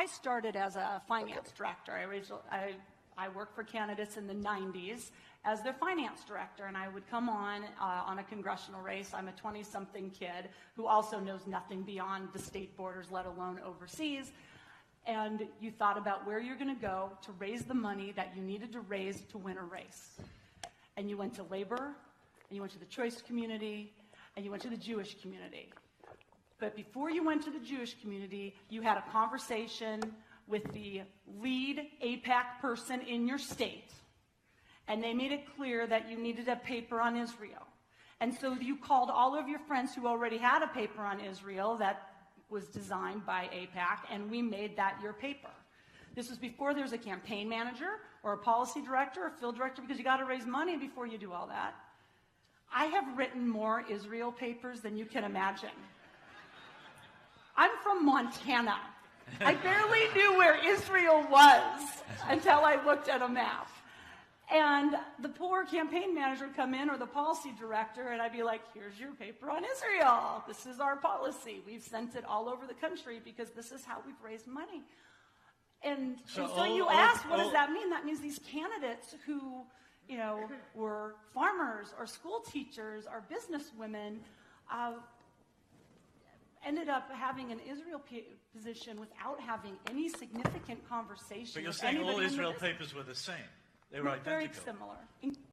I started as a finance director. I worked for candidates in the 90s as their finance director, and I would come on a congressional race. I'm a 20-something kid who also knows nothing beyond the state borders, let alone overseas. And you thought about where you're going to go to raise the money that you needed to raise to win a race. And you went to labor, and you went to the choice community, and you went to the Jewish community. But before you went to the Jewish community, you had a conversation with the lead AIPAC person in your state, and they made it clear that you needed a paper on Israel. And so you called all of your friends who already had a paper on Israel that was designed by AIPAC, and we made that your paper. This was before there was a campaign manager or a policy director or field director, because you got to raise money before you do all that. I have written more Israel papers than you can imagine. I'm from Montana. I barely knew where Israel was until I looked at a map. And the poor campaign manager would come in, or the policy director, and I'd be like, here's your paper on Israel. This is our policy. We've sent it all over the country because this is how we've raised money. And so you ask, what does that mean? That means these candidates who, were farmers or school teachers or businesswomen ended up having an Israel position without having any significant conversation. But you're saying all Israel papers were the same. They were identical. Very similar.